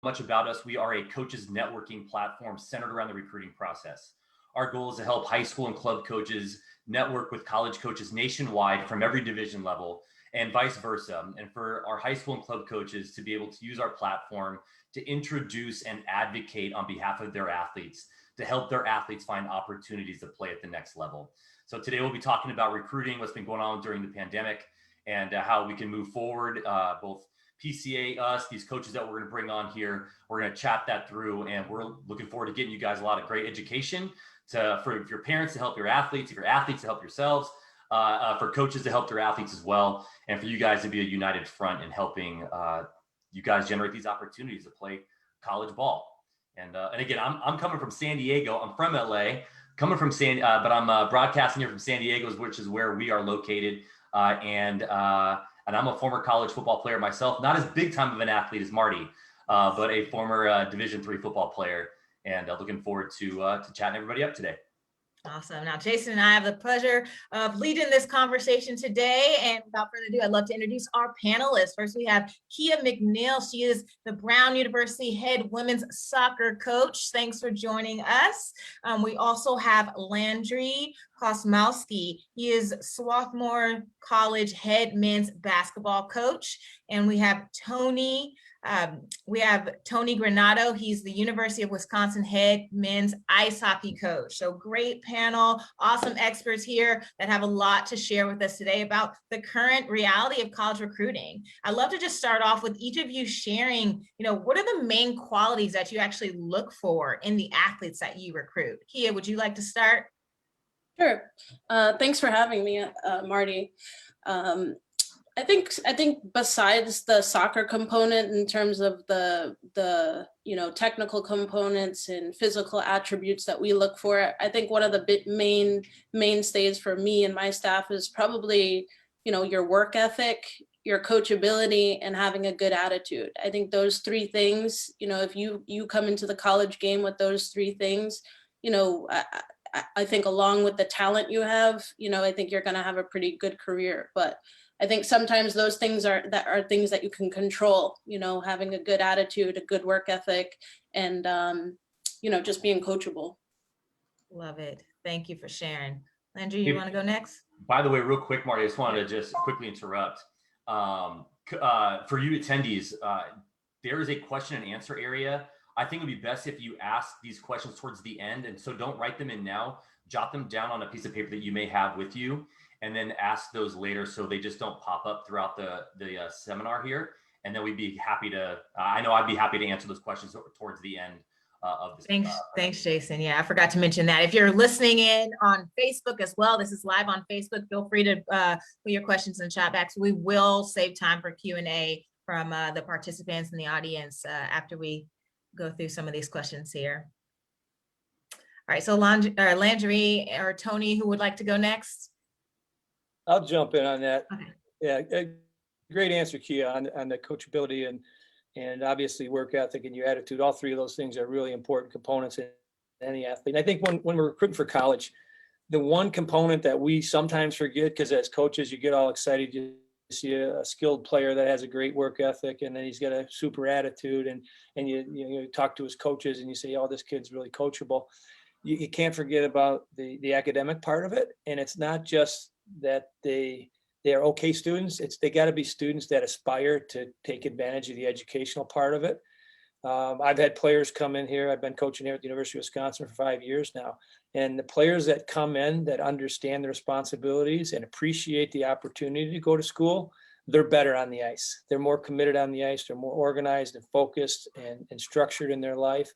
much about us, we are a coaches networking platform centered around the recruiting process. Our goal is to help high school and club coaches network with college coaches nationwide from every division level and vice versa. And for our high school and club coaches to be able to use our platform to introduce and advocate on behalf of their athletes, to help their athletes find opportunities to play at the next level. So today we'll be talking about recruiting, what's been going on during the pandemic, and how we can move forward, both PCA, us, these coaches that we're going to bring on here. We're going to chat that through, and we're looking forward to getting you guys a lot of great education for your parents to help your athletes, your athletes to help yourselves, for coaches to help their athletes as well, and for you guys to be a united front in helping you guys generate these opportunities to play college ball. And again, I'm coming from San Diego. I'm from LA, coming from but I'm broadcasting here from San Diego, which is where we are located. And I'm a former college football player myself, not as big time of an athlete as Marti, but a former Division III football player. And looking forward to chatting everybody up today. Awesome. Now, Jason and I have the pleasure of leading this conversation today. And without further ado, I'd love to introduce our panelists. First, we have McNeill. She is the Brown University head women's soccer coach. Thanks for joining us. We also have Landry Kosmalski. He is Swarthmore College head men's basketball coach. And we have Tony Granato. He's the University of Wisconsin head men's ice hockey coach. So great panel, awesome experts here that have a lot to share with us today about the current reality of college recruiting. I'd love to just start off with each of you sharing, what are the main qualities that you actually look for in the athletes that you recruit? Kia, would you like to start? Sure. Thanks for having me, Marti. I think besides the soccer component in terms of the technical components and physical attributes that we look for, I think one of the mainstays for me and my staff is probably your work ethic, your coachability, and having a good attitude. I think those three things, if you come into the college game with those three things, I think along with the talent you have, I think you're going to have a pretty good career. But I think sometimes those things are things that you can control, having a good attitude, a good work ethic, and, just being coachable. Love it. Thank you for sharing. Landry, you want to go next? By the way, real quick, Marti, I just wanted to just quickly interrupt. For you attendees, there is a question and answer area. I think it would be best if you ask these questions towards the end. And so don't write them in now, jot them down on a piece of paper that you may have with you, and then ask those later so they just don't pop up throughout the seminar here. And then we'd be happy to, I know I'd be happy to answer those questions towards the end of this. Thanks, Jason. Yeah, I forgot to mention that. If you're listening in on Facebook as well, this is live on Facebook, feel free to put your questions in the chat box. We will save time for Q&A from the participants in the audience after we go through some of these questions here. All right, so Landry or Tony, who would like to go next? I'll jump in on that. Okay. Yeah, great answer, Kia, on the coachability and obviously work ethic and your attitude. All three of those things are really important components in any athlete. And I think when we're recruiting for college, the one component that we sometimes forget, because as coaches, you get all excited, you see a skilled player that has a great work ethic, and then he's got a super attitude, and you talk to his coaches and you say, oh, this kid's really coachable. You can't forget about the academic part of it. And it's not just that they're okay students. They got to be students that aspire to take advantage of the educational part of it. I've had players come in here. I've been coaching here at the University of Wisconsin for 5 years now. And the players that come in that understand the responsibilities and appreciate the opportunity to go to school, they're better on the ice. They're more committed on the ice. They're more organized and focused and structured in their life.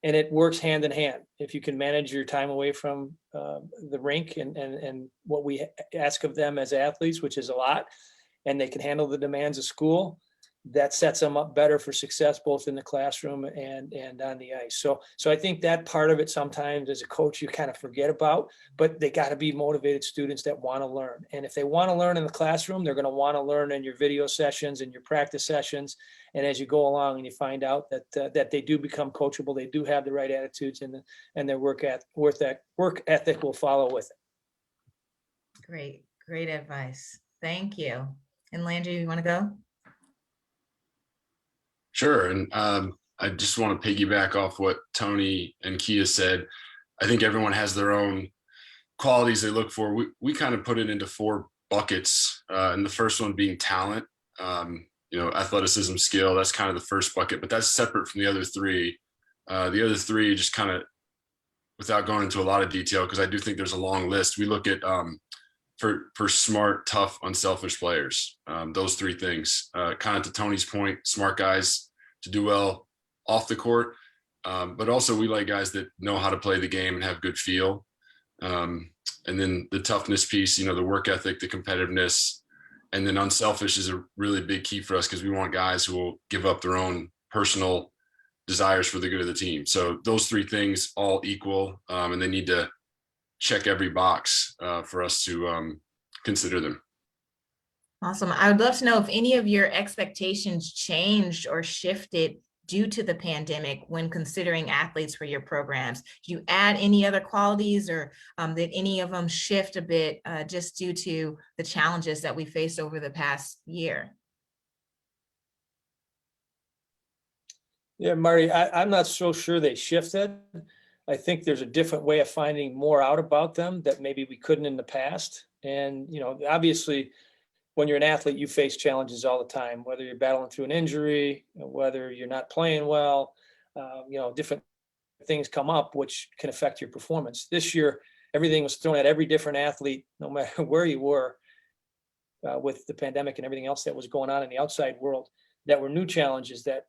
And it works hand in hand. If you can manage your time away from the rink and what we ask of them as athletes, which is a lot, and they can handle the demands of school, that sets them up better for success, both in the classroom and on the ice. So I think that part of it sometimes as a coach, you kind of forget about, but they got to be motivated students that want to learn. And if they want to learn in the classroom, they're going to want to learn in your video sessions and your practice sessions. And as you go along and you find out that they do become coachable, they do have the right attitudes, and their work ethic will follow with it. Great advice. Thank you. And Landry, you want to go? Sure. And I just want to piggyback off what Tony and Kia said. I think everyone has their own qualities they look for. We kind of put it into 4 buckets, and the first one being talent, athleticism, skill. That's kind of the first bucket, but that's separate from the other 3. The other 3 just kind of, without going into a lot of detail, because I do think there's a long list. We look at for smart, tough, unselfish players. Those 3 things, kind of to Tony's point, smart guys to do well off the court, but also we like guys that know how to play the game and have good feel. And then the toughness piece, the work ethic, the competitiveness, and then unselfish is a really big key for us, because we want guys who will give up their own personal desires for the good of the team. So those 3 things all equal, and they need to check every box for us to consider them. Awesome. I would love to know if any of your expectations changed or shifted due to the pandemic when considering athletes for your programs. Do you add any other qualities, or did any of them shift a bit just due to the challenges that we faced over the past year? Yeah, Marty, I'm not so sure they shifted. I think there's a different way of finding more out about them that maybe we couldn't in the past. And, obviously, when you're an athlete, you face challenges all the time, whether you're battling through an injury, whether you're not playing well, different things come up which can affect your performance. This year, everything was thrown at every different athlete, no matter where you were, with the pandemic and everything else that was going on in the outside world, that were new challenges that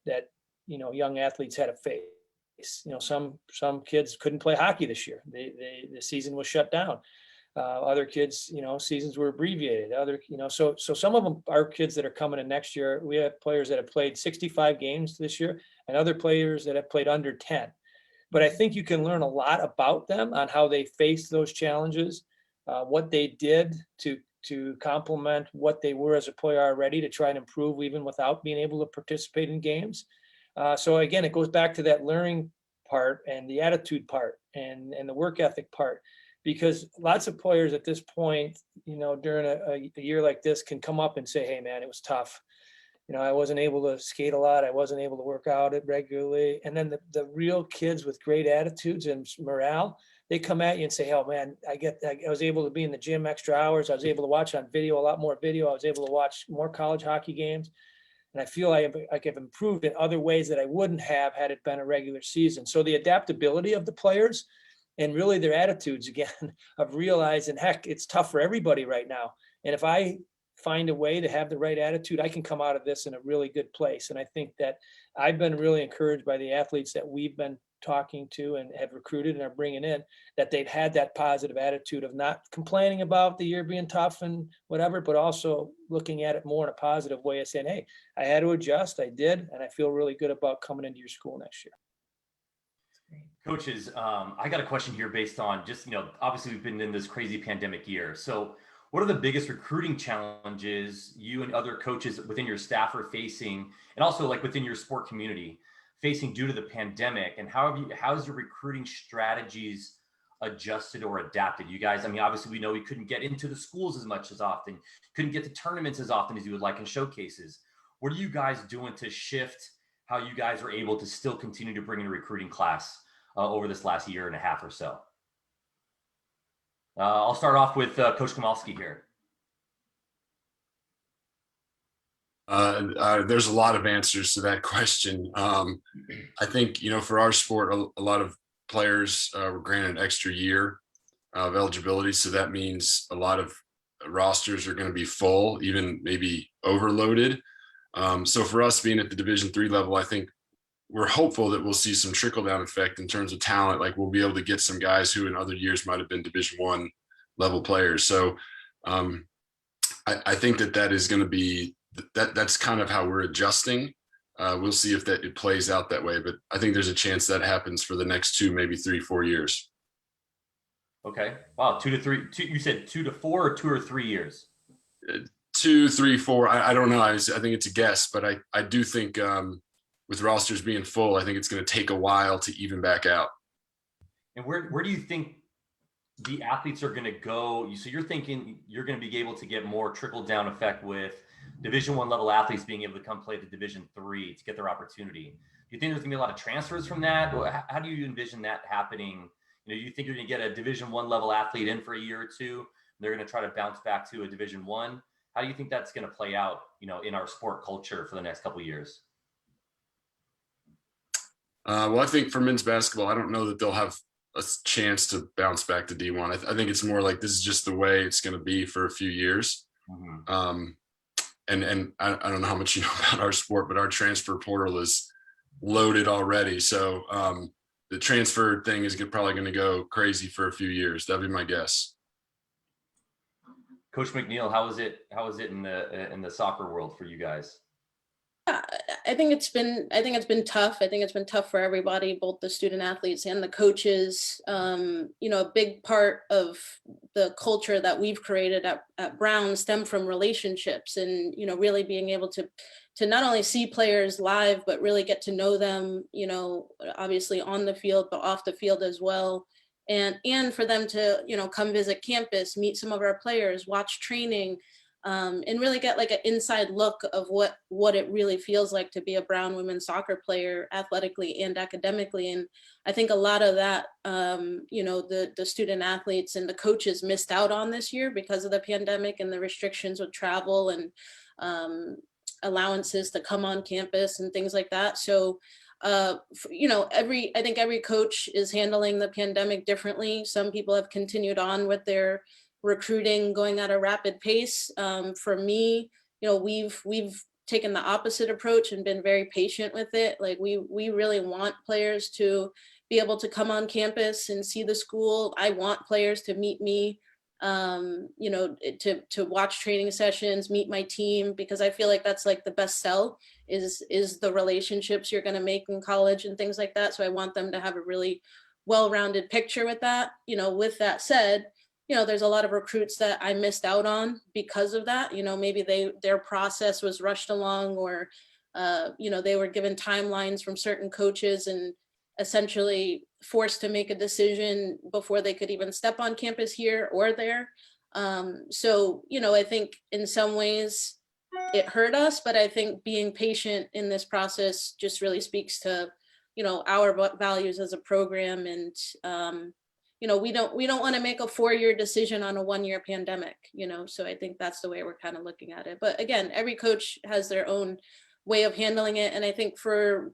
young athletes had to face. Some kids couldn't play hockey this year. The season was shut down. Other kids, seasons were abbreviated. So some of them are kids that are coming in next year. We have players that have played 65 games this year, and other players that have played under 10. But I think you can learn a lot about them on how they faced those challenges, what they did to complement what they were as a player already, to try and improve even without being able to participate in games. So again, it goes back to that learning part and the attitude part and the work ethic part. Because lots of players at this point, during a year like this, can come up and say, hey, man, it was tough. I wasn't able to skate a lot. I wasn't able to work out it regularly. And then the real kids with great attitudes and morale, they come at you and say, oh, man, I was able to be in the gym extra hours. I was able to watch on video, a lot more video. I was able to watch more college hockey games. And I feel like I've improved in other ways that I wouldn't have had it been a regular season. So the adaptability of the players, and really their attitudes, again, of realizing, heck, it's tough for everybody right now. And if I find a way to have the right attitude, I can come out of this in a really good place. And I think that I've been really encouraged by the athletes that we've been talking to and have recruited and are bringing in, that they've had that positive attitude of not complaining about the year being tough and whatever, but also looking at it more in a positive way of saying, hey, I had to adjust, I did, and I feel really good about coming into your school next year. Coaches, I got a question here based on just, obviously we've been in this crazy pandemic year. So what are the biggest recruiting challenges you and other coaches within your staff are facing, and also like within your sport community facing due to the pandemic? And how has your recruiting strategies adjusted or adapted? You guys, obviously we know we couldn't get into the schools as much as often, couldn't get to tournaments as often as you would like in showcases. What are you guys doing to shift how you guys are able to still continue to bring in a recruiting class over this last year and a half or so? I'll start off with Coach Kosmalski here. There's a lot of answers to that question. I think, for our sport, a lot of players were granted an extra year of eligibility. So that means a lot of rosters are going to be full, even maybe overloaded. So for us being at the Division III level, I think we're hopeful that we'll see some trickle down effect in terms of talent. Like we'll be able to get some guys who in other years might have been Division I level players. So I think that is going to be, that's kind of how we're adjusting. We'll see if it plays out that way, but I think there's a chance that happens for the next 2, maybe 3, 4 years. Okay. Wow. 2 to 3, you said 2 to 4 or 2 or 3 years? 2, 3, 4. I don't know. I think it's a guess, but I do think with rosters being full, I think it's going to take a while to even back out. And where do you think the athletes are going to go? So you're thinking you're going to be able to get more trickle down effect with Division I level athletes being able to come play at the Division III to get their opportunity. you think there's gonna be a lot of transfers from that? Or how do you envision that happening? You know, you think you're gonna get a Division I level athlete in for a year or two, they're gonna try to bounce back to a Division I? How do you think that's gonna play out, you know, in our sport culture for the next couple of years? Well, I think for men's basketball, I don't know that they'll have a chance to bounce back to D1. I think it's more like this is just the way it's going to be for a few years. And I don't know how much you know about our sport, but our transfer portal is loaded already. So the transfer thing is probably going to go crazy for a few years. That'd be my guess. Coach McNeill, how is it in the soccer world for you guys? I think it's been tough. I think it's been tough for everybody, both the student athletes and the coaches. You know, a big part of the culture that we've created at Brown stem from relationships, and, you know, really being able to not only see players live, but really get to know them, you know, obviously on the field, but off the field as well. And for them to, you know, come visit campus, meet some of our players, watch training, and really get like an inside look of what it really feels like to be a Brown women's soccer player athletically and academically. And I think a lot of that, you know, the student athletes and the coaches missed out on this year because of the pandemic and the restrictions with travel and allowances to come on campus and things like that. So, you know, I think every coach is handling the pandemic differently. Some people have continued on with their recruiting going at a rapid pace. For me, you know, we've taken the opposite approach and been very patient with it. Like we really want players to be able to come on campus and see the school. I want players to meet me, you know, to watch training sessions, meet my team, because I feel like that's like the best sell is the relationships you're going to make in college and things like that. So I want them to have a really well-rounded picture with that. You know, with that said, you know, there's a lot of recruits that I missed out on because of that. You know, maybe their process was rushed along, or, you know, they were given timelines from certain coaches and essentially forced to make a decision before they could even step on campus here or there. So, you know, I think in some ways it hurt us, but I think being patient in this process just really speaks to, you know, our values as a program. And, you know, we don't want to make a 4-year decision on a 1-year pandemic, you know, so I think that's the way we're kind of looking at it. But again, every coach has their own way of handling it. And I think for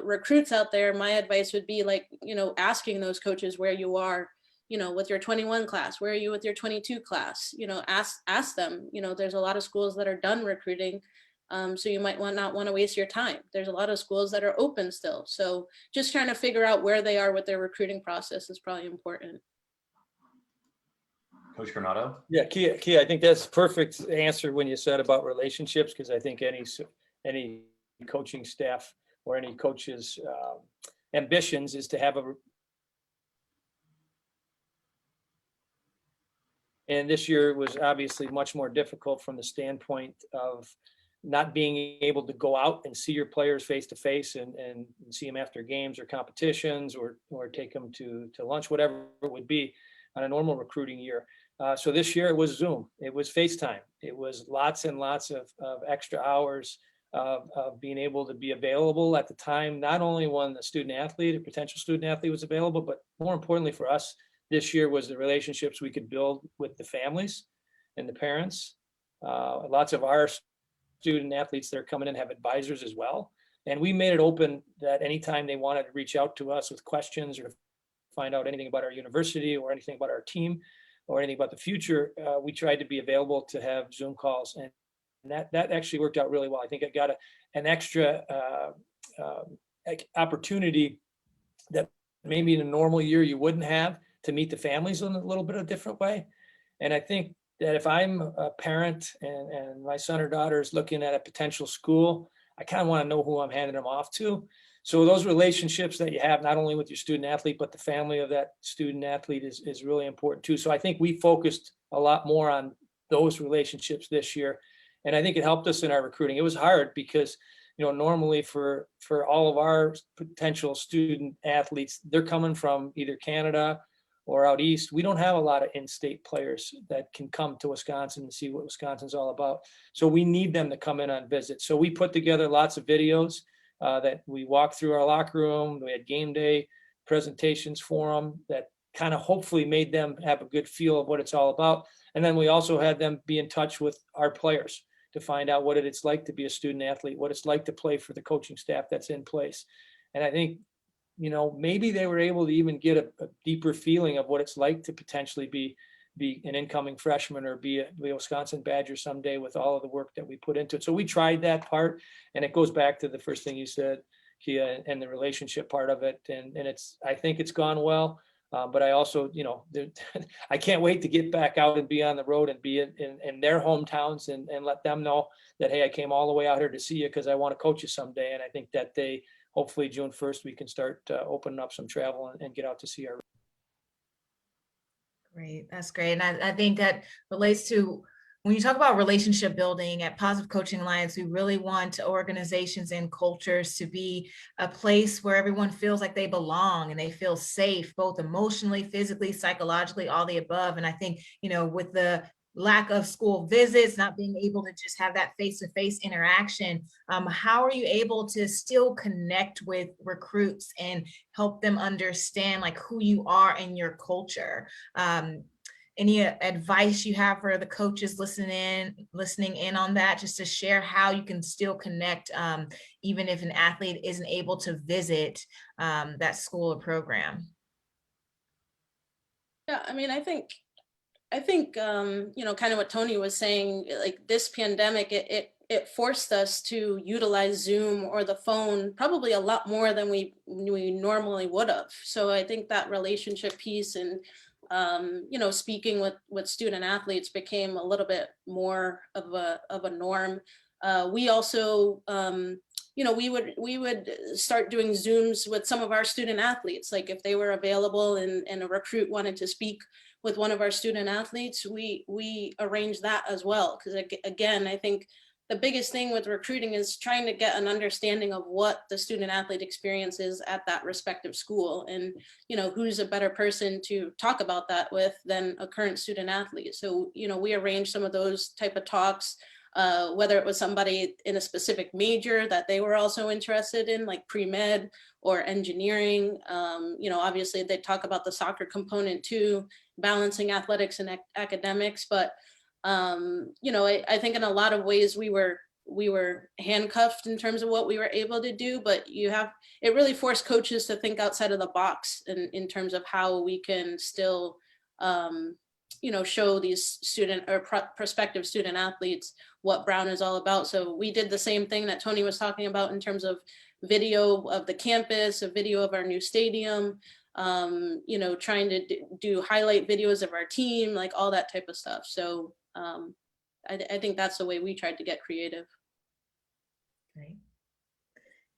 recruits out there, my advice would be like, you know, asking those coaches where you are, you know, with your 21 class, where are you with your 22 class, you know, ask them, you know, there's a lot of schools that are done recruiting. So you might not want to waste your time. There's a lot of schools that are open still. So just trying to figure out where they are with their recruiting process is probably important. Coach Granato? Yeah, Kia, I think that's a perfect answer when you said about relationships, because I think any coaching staff or any coach's ambitions is to have and this year was obviously much more difficult from the standpoint of not being able to go out and see your players face to face and see them after games or competitions or take them to lunch, whatever it would be on a normal recruiting year. So this year it was Zoom, it was FaceTime, it was lots and lots of extra hours of being able to be available at the time, not only when the student athlete or potential student athlete was available, but more importantly for us this year was the relationships we could build with the families and the parents. Lots of our student athletes that are coming in have advisors as well. And we made it open that anytime they wanted to reach out to us with questions or to find out anything about our university or anything about our team or anything about the future, we tried to be available to have Zoom calls. And that actually worked out really well. I think it got an extra opportunity that maybe in a normal year you wouldn't have to meet the families in a little bit of a different way. And I think that if I'm a parent and my son or daughter is looking at a potential school, I kind of want to know who I'm handing them off to. So those relationships that you have, not only with your student athlete, but the family of that student athlete is really important too. So I think we focused a lot more on those relationships this year. And I think it helped us in our recruiting. It was hard because, you know, normally for all of our potential student athletes, they're coming from either Canada or out east. We don't have a lot of in-state players that can come to Wisconsin and see what Wisconsin's all about. So we need them to come in on visits. So we put together lots of videos that we walked through our locker room. We had game day presentations for them that kind of hopefully made them have a good feel of what it's all about. And then we also had them be in touch with our players to find out what it's like to be a student athlete, what it's like to play for the coaching staff that's in place. And I think, maybe they were able to even get a deeper feeling of what it's like to potentially be an incoming freshman or be a Wisconsin Badger someday with all of the work that we put into it. So we tried that part, and it goes back to the first thing you said, Kia, and the relationship part of it. And I think it's gone well. But I also, I can't wait to get back out and be on the road and be in their hometowns and let them know that, hey, I came all the way out here to see you because I want to coach you someday. And I think that hopefully June 1st, we can start opening up some travel and get out to see our. Great, that's great. And I think that relates to when you talk about relationship building at Positive Coaching Alliance, we really want organizations and cultures to be a place where everyone feels like they belong and they feel safe, both emotionally, physically, psychologically, all the above. And I think, with the lack of school visits, not being able to just have that face-to-face interaction, how are you able to still connect with recruits and help them understand like who you are and your culture? Any advice you have for the coaches listening in on that, just to share how you can still connect, even if an athlete isn't able to visit that school or program? Yeah, I mean, I think kind of what Tony was saying, like this pandemic, it forced us to utilize Zoom or the phone probably a lot more than we normally would have. So I think that relationship piece and speaking with student athletes became a little bit more of a norm. We also, we would start doing Zooms with some of our student athletes. Like if they were available and a recruit wanted to speak with one of our student athletes, we arrange that as well. Because again, I think the biggest thing with recruiting is trying to get an understanding of what the student athlete experience is at that respective school, and who's a better person to talk about that with than a current student athlete. So we arranged some of those type of talks, whether it was somebody in a specific major that they were also interested in, like pre-med or engineering. Obviously they talk about the soccer component too, balancing athletics and academics, but I think in a lot of ways we were handcuffed in terms of what we were able to do, but it really forced coaches to think outside of the box in terms of how we can still, show these student or prospective student athletes what Brown is all about. So we did the same thing that Tony was talking about in terms of video of the campus, a video of our new stadium, trying to do highlight videos of our team, like all that type of stuff. So I think that's the way we tried to get creative. Great.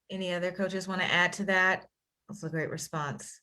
Any other coaches want to add to that? That's a great response.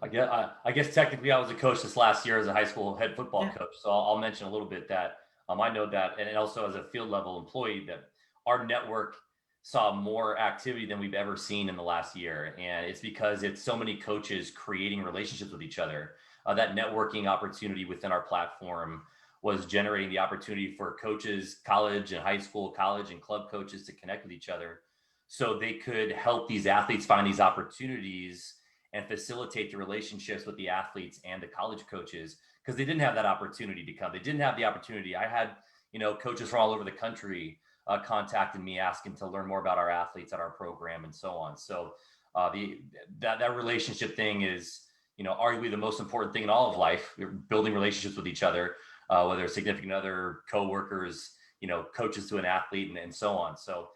I guess technically I was a coach this last year as a high school head football coach. So I'll mention a little bit that I know that, and also as a field level employee, that our network saw more activity than we've ever seen in the last year. And it's because it's so many coaches creating relationships with each other. That networking opportunity within our platform was generating the opportunity for coaches, college and high school, college and club coaches to connect with each other so they could help these athletes find these opportunities and facilitate the relationships with the athletes and the college coaches, because they didn't have that opportunity to come. They didn't have the opportunity. I had, coaches from all over the country contacted me asking to learn more about our athletes at our program and so on. So that relationship thing is, arguably the most important thing in all of life. We're building relationships with each other, whether it's significant other, coworkers, coaches to an athlete and so on. So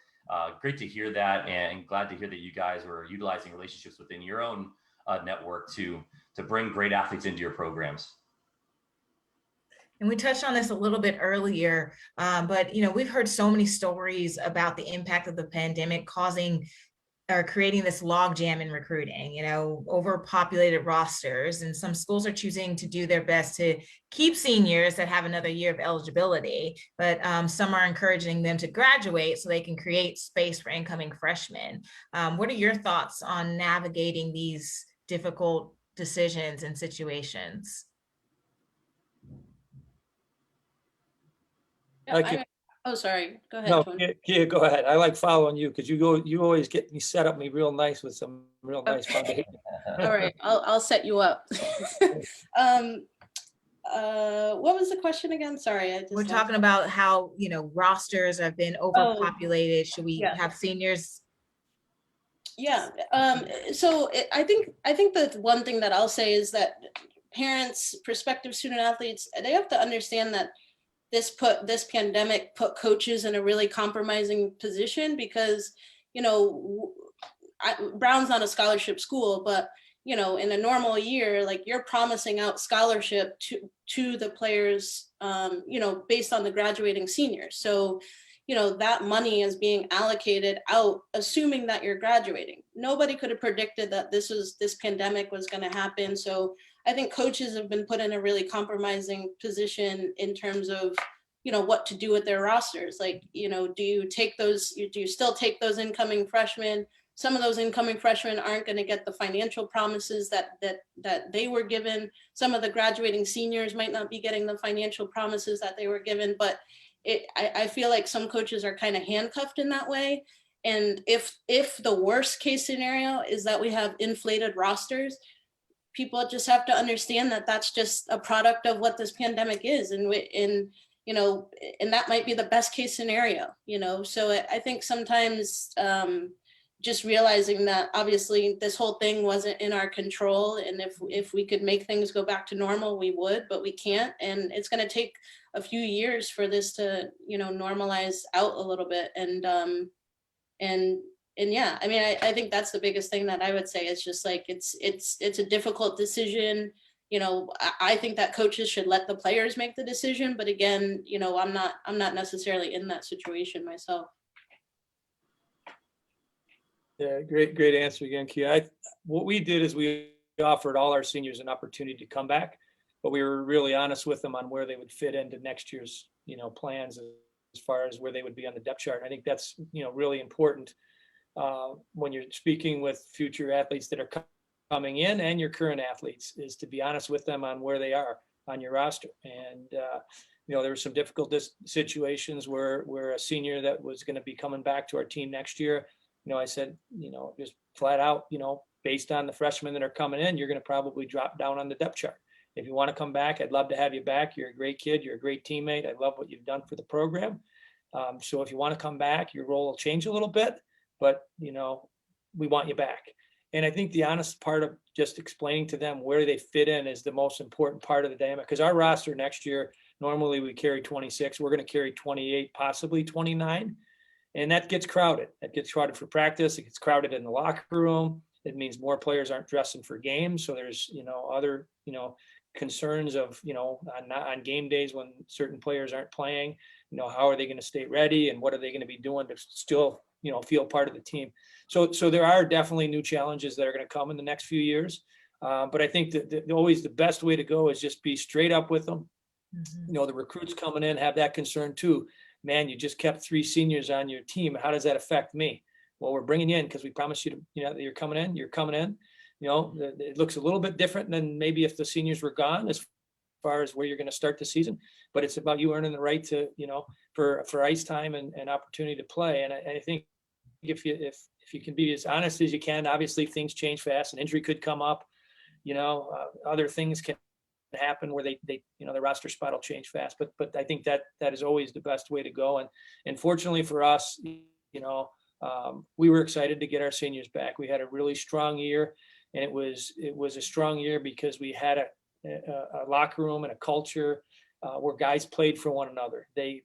great to hear that, and glad to hear that you guys were utilizing relationships within your own network to bring great athletes into your programs. And we touched on this a little bit earlier, but we've heard so many stories about the impact of the pandemic causing or creating this logjam in recruiting, overpopulated rosters, and some schools are choosing to do their best to keep seniors that have another year of eligibility, but some are encouraging them to graduate so they can create space for incoming freshmen. What are your thoughts on navigating these difficult decisions and situations? Yeah, Oh, sorry. Go ahead, No, Tony. Kia, go ahead. I like following you because you always get me set up me real nice with some real nice foundation. All right, I'll set you up. What was the question again? Sorry, I just We're talking about how, rosters have been overpopulated. Should we yeah. have seniors? Yeah. I think that one thing that I'll say is that parents, prospective student athletes, they have to understand that this pandemic put coaches in a really compromising position because, Brown's not a scholarship school, but in a normal year, like you're promising out scholarship to the players, based on the graduating seniors. So, that money is being allocated out, assuming that you're graduating. Nobody could have predicted that this pandemic was going to happen. So I think coaches have been put in a really compromising position in terms of, what to do with their rosters. Like, do you still take those incoming freshmen? Some of those incoming freshmen aren't going to get the financial promises that they were given. Some of the graduating seniors might not be getting the financial promises that they were given, but I feel like some coaches are kind of handcuffed in that way. And if the worst case scenario is that we have inflated rosters, people just have to understand that that's just a product of what this pandemic is. And that might be the best case scenario, So I think sometimes just realizing that obviously this whole thing wasn't in our control. And if we could make things go back to normal, we would, but we can't. And it's going to take a few years for this to, normalize out a little bit. And yeah, I mean, I think that's the biggest thing that I would say is just like, it's a difficult decision. I think that coaches should let the players make the decision, but again, I'm not necessarily in that situation myself. Yeah, great answer again, Kia. What we did is we offered all our seniors an opportunity to come back, but we were really honest with them on where they would fit into next year's, plans as far as where they would be on the depth chart. I think that's, really important when you're speaking with future athletes that are coming in and your current athletes, is to be honest with them on where they are on your roster. And, there were some difficult situations where a senior that was going to be coming back to our team next year, I said, just flat out, based on the freshmen that are coming in, you're going to probably drop down on the depth chart. If you want to come back, I'd love to have you back. You're a great kid. You're a great teammate. I love what you've done for the program. So if you want to come back, your role will change a little bit, but, we want you back. And I think the honest part of just explaining to them where they fit in is the most important part of the dynamic, because our roster next year, normally we carry 26. We're going to carry 28, possibly 29. And that gets crowded. That gets crowded for practice. It gets crowded in the locker room. It means more players aren't dressing for games. So there's, other, concerns of, on game days when certain players aren't playing, how are they going to stay ready and what are they going to be doing to still, feel part of the team. So there are definitely new challenges that are going to come in the next few years. But I think that always the best way to go is just be straight up with them. Mm-hmm. The recruits coming in have that concern too. Man, you just kept 3 seniors on your team. How does that affect me? Well, we're bringing you in because we promised you to, that you're coming in. You're coming in. It looks a little bit different than maybe if the seniors were gone as far as where you're going to start the season. But it's about you earning the right to, for ice time and opportunity to play. And I think if you can be as honest as you can, obviously things change fast. An injury could come up. Other things can happen where they the roster spot will change fast, but I think that is always the best way to go. And fortunately for us, we were excited to get our seniors back. We had a really strong year, and it was a strong year because we had a locker room and a culture where guys played for one another. They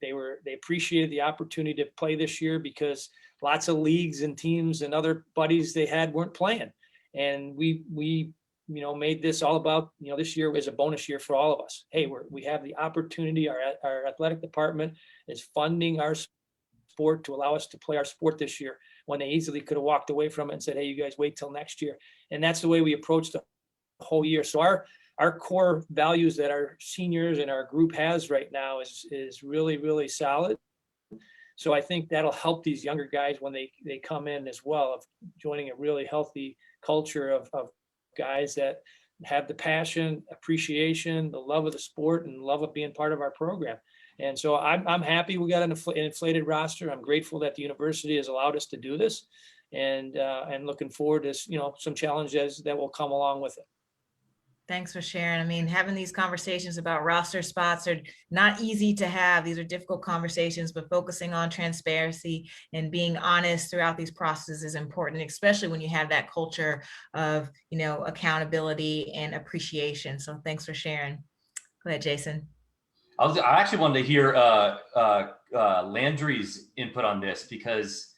appreciated the opportunity to play this year because lots of leagues and teams and other buddies they had weren't playing, and we made this all about, this year was a bonus year for all of us. Hey, we have the opportunity. Our athletic department is funding our sport to allow us to play our sport this year when they easily could have walked away from it and said, hey, you guys wait till next year. And that's the way we approached the whole year. So our core values that our seniors and our group has right now is really, really solid. So I think that'll help these younger guys when they come in as well, of joining a really healthy culture of guys that have the passion, appreciation, the love of the sport, and love of being part of our program. And so I'm happy we got an inflated roster. I'm grateful that the university has allowed us to do this, and looking forward to, some challenges that will come along with it. Thanks for sharing. I mean, having these conversations about roster spots are not easy to have. These are difficult conversations, but focusing on transparency and being honest throughout these processes is important, especially when you have that culture of, accountability and appreciation. So thanks for sharing. Go ahead, Jason. I actually wanted to hear Landry's input on this, because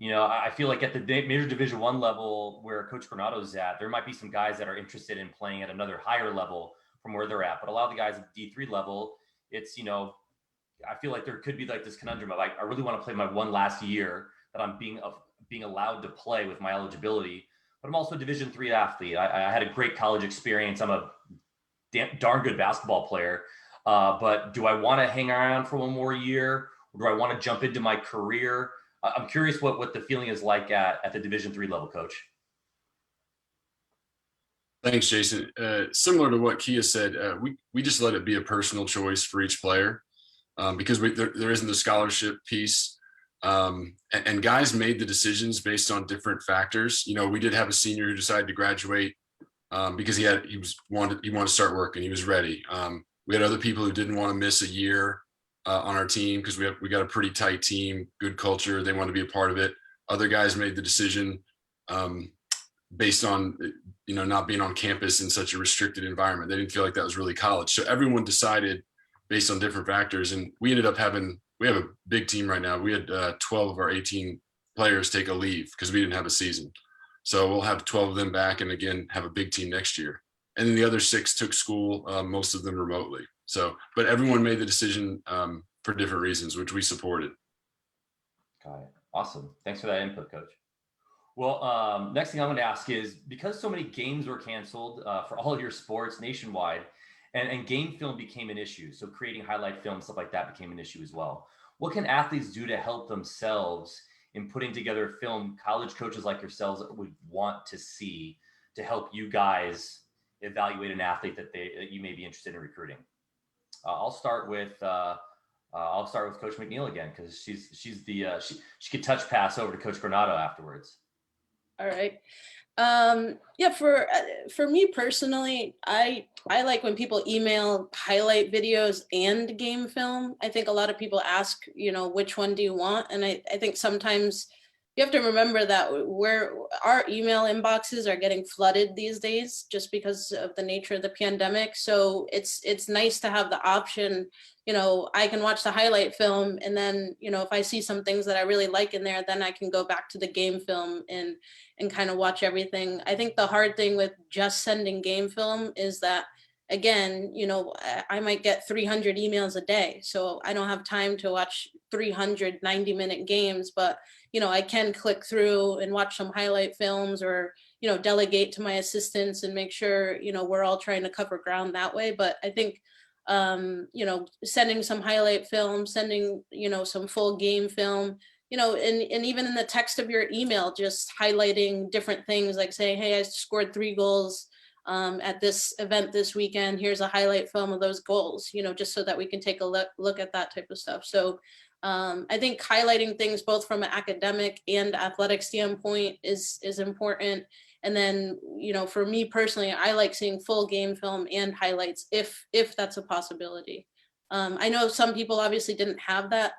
I feel like at the major Division I level where Coach Granato's at, there might be some guys that are interested in playing at another higher level from where they're at. But a lot of the guys at the D3 level, it's, I feel like there could be like this conundrum of, I really want to play my one last year that I'm being allowed to play with my eligibility. But I'm also a Division III athlete. I had a great college experience. I'm a darn good basketball player. But do I want to hang around for one more year? Or do I want to jump into my career? I'm curious what the feeling is like at the Division III level, Coach. Thanks, Jason. Similar to what Kia said, we just let it be a personal choice for each player, because there isn't the scholarship piece. And guys made the decisions based on different factors. We did have a senior who decided to graduate because he wanted to start working. He was ready. We had other people who didn't want to miss a year on our team because we got a pretty tight team, good culture. They want to be a part of it. Other guys made the decision based on not being on campus in such a restricted environment. They didn't feel like that was really college. So everyone decided based on different factors, and we ended up we have a big team right now. We had 12 of our 18 players take a leave because we didn't have a season. So we'll have 12 of them back, and again have a big team next year. And then the other 6 took school, most of them remotely. So, but everyone made the decision for different reasons, which we supported. Got it. Awesome. Thanks for that input, Coach. Well, next thing I'm going to ask is, because so many games were canceled for all of your sports nationwide, and game film became an issue. So creating highlight film, stuff like that became an issue as well. What can athletes do to help themselves in putting together film college coaches like yourselves would want to see to help you guys evaluate an athlete that you may be interested in recruiting? I'll start with Coach McNeill again, because she could touch pass over to Coach Granato afterwards. All right. Yeah, for me personally, I like when people email highlight videos and game film. I think a lot of people ask, which one do you want? And I think sometimes you have to remember that our email inboxes are getting flooded these days just because of the nature of the pandemic. So it's nice to have the option. I can watch the highlight film, and then, if I see some things that I really like in there, then I can go back to the game film and kind of watch everything. I think the hard thing with just sending game film is that, again, I might get 300 emails a day. So I don't have time to watch 300 90-minute games, but, I can click through and watch some highlight films, or, delegate to my assistants and make sure, we're all trying to cover ground that way. But I think, sending some highlight film, sending, some full game film, and even in the text of your email, just highlighting different things, like saying, hey, I scored 3 goals at this event this weekend. Here's a highlight film of those goals, just so that we can take a look at that type of stuff. So I think highlighting things both from an academic and athletic standpoint is important. And then, for me personally, I like seeing full game film and highlights if that's a possibility. I know some people obviously didn't have that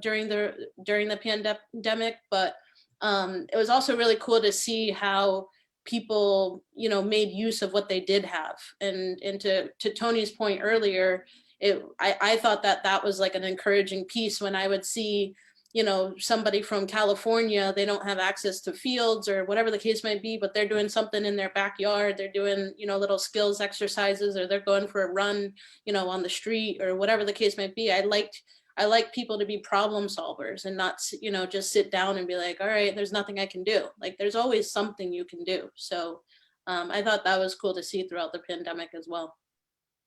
during the pandemic, but it was also really cool to see how people, made use of what they did have. And to Tony's point earlier, I thought that was like an encouraging piece when I would see, somebody from California, they don't have access to fields or whatever the case might be, but they're doing something in their backyard. They're doing, little skills exercises, or they're going for a run, on the street, or whatever the case might be. I like people to be problem solvers and not, just sit down and be like, all right, there's nothing I can do. Like, there's always something you can do. So I thought that was cool to see throughout the pandemic as well.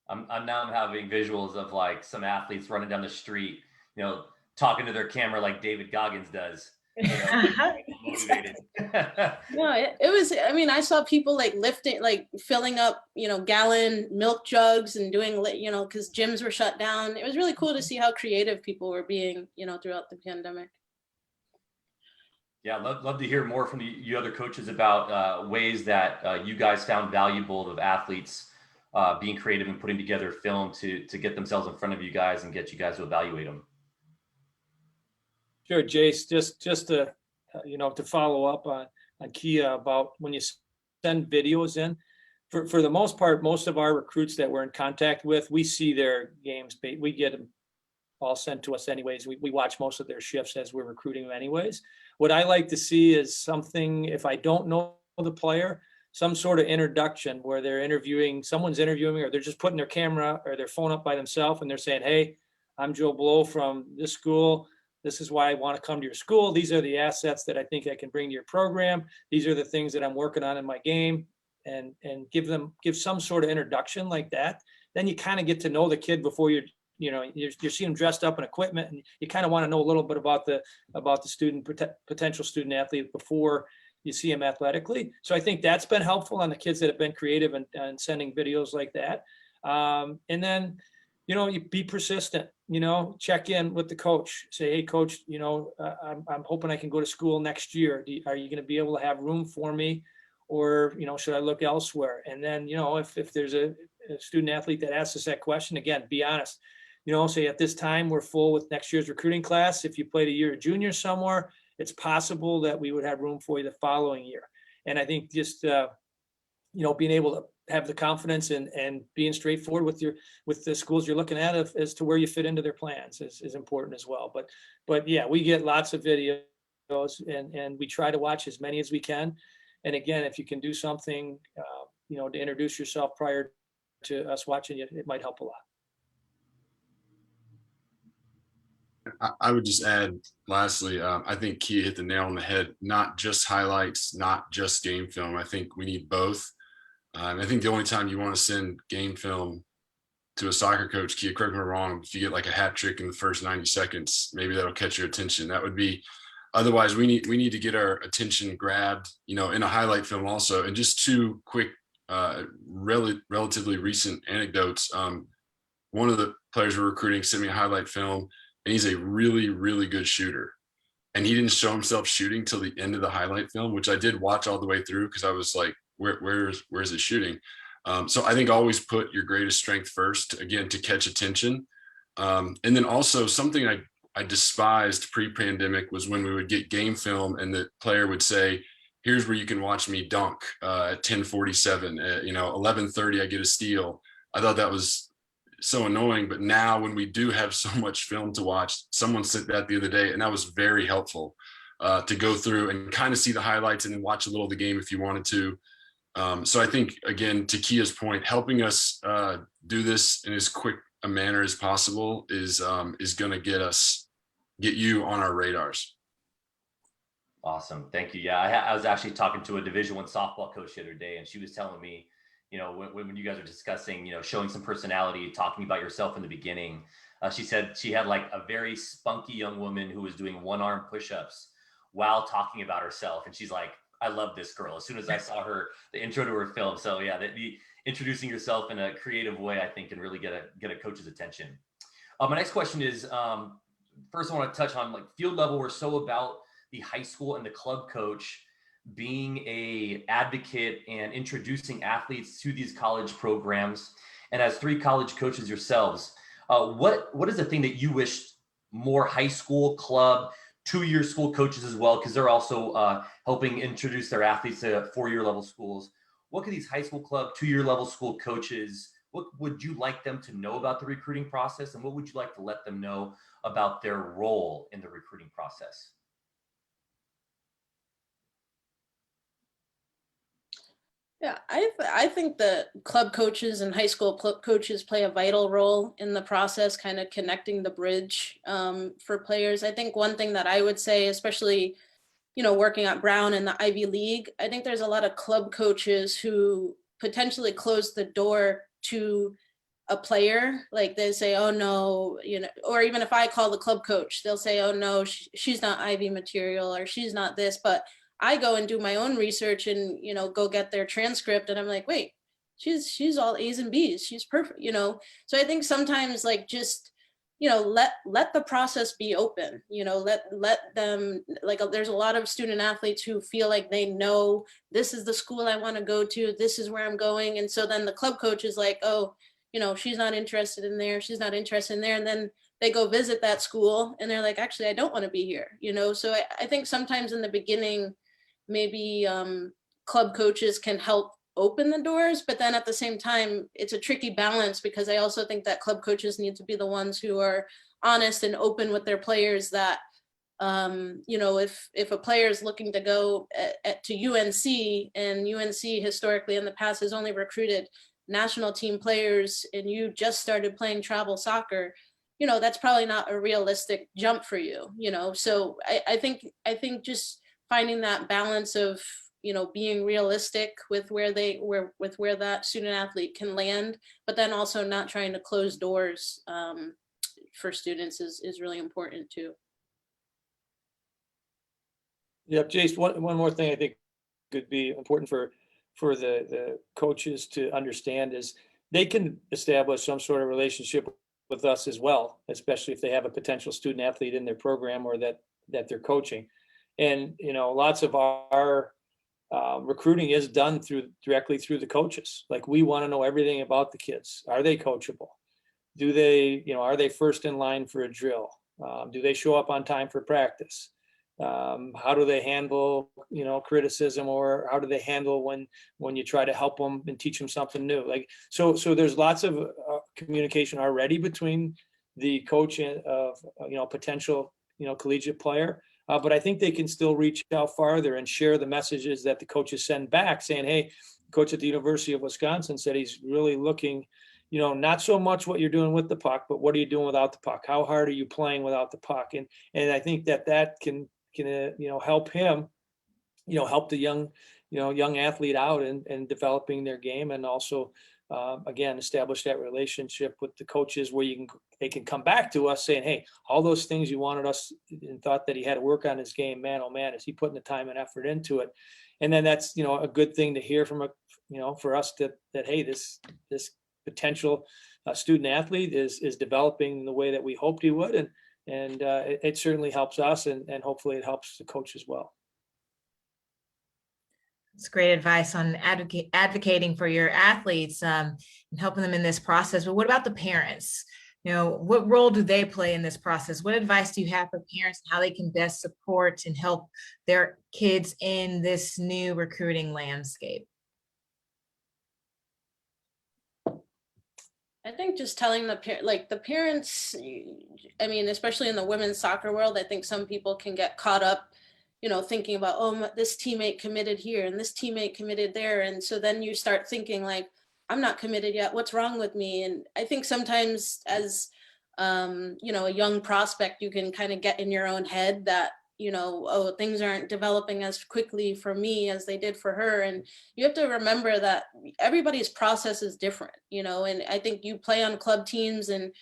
I'm having visuals of some athletes running down the street, talking to their camera like David Goggins does. motivated. No, it was, I mean, I saw people like lifting, like filling up, gallon milk jugs and doing, because gyms were shut down. It was really cool to see how creative people were being, throughout the pandemic. Yeah, love to hear more from you other coaches about ways that you guys found valuable of athletes being creative and putting together film to get themselves in front of you guys and get you guys to evaluate them. Sure, Jace, just to, to follow up on Kia about when you send videos in, for the most part, most of our recruits that we're in contact with, we see their games, we get them all sent to us anyways. We watch most of their shifts as we're recruiting them anyways. What I like to see is something, if I don't know the player, some sort of introduction where someone's interviewing me, or they're just putting their camera or their phone up by themselves and they're saying, hey, I'm Joe Blow from this school. This is why I want to come to your school. These are the assets that I think I can bring to your program. These are the things that I'm working on in my game, and give some sort of introduction like that. Then you kind of get to know the kid before you're seeing them dressed up in equipment, and you kind of want to know a little bit about the potential student athlete before you see him athletically. So I think that's been helpful on the kids that have been creative and sending videos like that. And then, you be persistent, check in with the coach, say, hey coach, I'm hoping I can go to school next year. Are you going to be able to have room for me, or, should I look elsewhere? And then, if there's a student athlete that asks us that question, again, be honest, say at this time we're full with next year's recruiting class. If you played a year of junior somewhere, it's possible that we would have room for you the following year. And I think just, being able to have the confidence and being straightforward with the schools you're looking at as to where you fit into their plans is important as well. But yeah, we get lots of videos and we try to watch as many as we can. And again, if you can do something, to introduce yourself prior to us watching you, it might help a lot. I would just add, lastly, I think Kia hit the nail on the head. Not just highlights, not just game film. I think we need both. And I think the only time you want to send game film to a soccer coach, Kia, correct me if I'm wrong, if you get like a hat trick in the first 90 seconds, maybe that'll catch your attention. That would be, otherwise we need to get our attention grabbed, in a highlight film also. And just two quick, relatively recent anecdotes. One of the players we're recruiting sent me a highlight film, and he's a really, really good shooter. And he didn't show himself shooting till the end of the highlight film, which I did watch all the way through because I was like, where's his shooting? So I think always put your greatest strength first, again, to catch attention. And then also something I despised pre-pandemic was when we would get game film and the player would say, here's where you can watch me dunk at 10:47, 11:30, I get a steal. I thought that was so annoying, but now when we do have so much film to watch, someone said that the other day, and that was very helpful to go through and kind of see the highlights and then watch a little of the game if you wanted to. So I think, again, to Kia's point, helping us do this in as quick a manner as possible is going to get you on our radars. Awesome. Thank you. Yeah, I was actually talking to a Division I softball coach the other day, and she was telling me, when you guys are discussing, showing some personality, talking about yourself in the beginning, she said she had like a very spunky young woman who was doing one-arm push-ups while talking about herself. And she's like, I love this girl. As soon as I saw the intro to her film. So yeah, the introducing yourself in a creative way, I think, can really get a coach's attention. My next question is, first I want to touch on like FieldLevel. We're so about the high school and the club coach being a advocate and introducing athletes to these college programs. And as 3 college coaches yourselves, what is the thing that you wish more high school, club, 2-year school coaches as well, because they're also helping introduce their athletes to 4-year level schools. What could these high school club, 2-year level school coaches, what would you like them to know about the recruiting process? And what would you like to let them know about their role in the recruiting process? Yeah, I think that club coaches and high school club coaches play a vital role in the process, kind of connecting the bridge for players. I think one thing that I would say, especially, working at Brown in the Ivy League, I think there's a lot of club coaches who potentially close the door to a player, like they say, oh no, you know, or even if I call the club coach, they'll say, oh no, she's not Ivy material, or she's not this. But I go and do my own research and, you know, go get their transcript, and I'm like, wait, she's all A's and B's, she's perfect, you know. So I think sometimes, like, just, you know, let the process be open, you know, let them, like, there's a lot of student athletes who feel like they know, this is the school I want to go to, this is where I'm going. And so then the club coach is like, oh, you know, she's not interested in there, she's not interested in there. And then they go visit that school and they're like, actually, I don't want to be here, you know. So I think sometimes in the beginning, maybe club coaches can help open the doors, but then at the same time, it's a tricky balance, because I also think that club coaches need to be the ones who are honest and open with their players, that you know, if a player is looking to go to UNC, and UNC historically in the past has only recruited national team players, and you just started playing travel soccer, you know, that's probably not a realistic jump for you, you know. So I think just finding that balance of, you know, being realistic with where that student athlete can land, but then also not trying to close doors for students is really important too. Yep, Jace, one more thing I think could be important for the coaches to understand is they can establish some sort of relationship with us as well, especially if they have a potential student athlete in their program or that they're coaching. And, you know, lots of our recruiting is done directly through the coaches. Like, we want to know everything about the kids. Are they coachable? Do they, you know, are they first in line for a drill? Do they show up on time for practice? How do they handle, you know, criticism, or how do they handle when you try to help them and teach them something new? Like, so there's lots of communication already between the coach and you know, potential, you know, collegiate player. But I think they can still reach out farther and share the messages that the coaches send back, saying, hey, coach at the University of Wisconsin said he's really looking, you know, not so much what you're doing with the puck, but what are you doing without the puck? How hard are you playing without the puck? And I think that can you know, help him, you know, help the young athlete out and developing their game, and also again, establish that relationship with the coaches where they can come back to us saying, hey, all those things you wanted us and thought that he had to work on his game, man, oh man, is he putting the time and effort into it? And then that's, you know, a good thing to hear from you know, for us that hey, this potential student athlete is developing the way that we hoped he would, and it certainly helps us, and hopefully it helps the coach as well. It's great advice on advocating for your athletes and helping them in this process. But what about the parents? You know, what role do they play in this process? What advice do you have for parents on how they can best support and help their kids in this new recruiting landscape? I think just telling the parents, I mean, especially in the women's soccer world, I think some people can get caught up, you know, thinking about, oh, this teammate committed here and this teammate committed there. And so then you start thinking like, I'm not committed yet, what's wrong with me? And I think sometimes as, you know, a young prospect, you can kind of get in your own head that, you know, oh, things aren't developing as quickly for me as they did for her. And you have to remember that everybody's process is different, you know, and I think you play on club teams and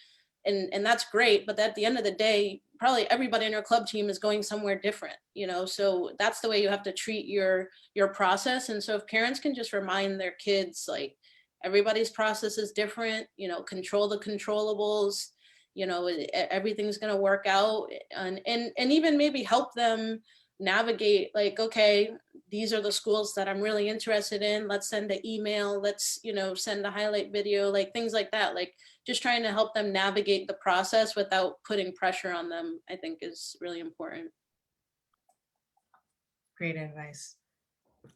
that's great. But at the end of the day, probably everybody in your club team is going somewhere different, you know, so that's the way you have to treat your process. And so if parents can just remind their kids, like, everybody's process is different, you know, control the controllables, you know, everything's going to work out, and even maybe help them navigate, like, okay, these are the schools that I'm really interested in. Let's send an email. Let's, you know, send a highlight video, like things like that. Like, just trying to help them navigate the process without putting pressure on them, I think is really important. Great advice.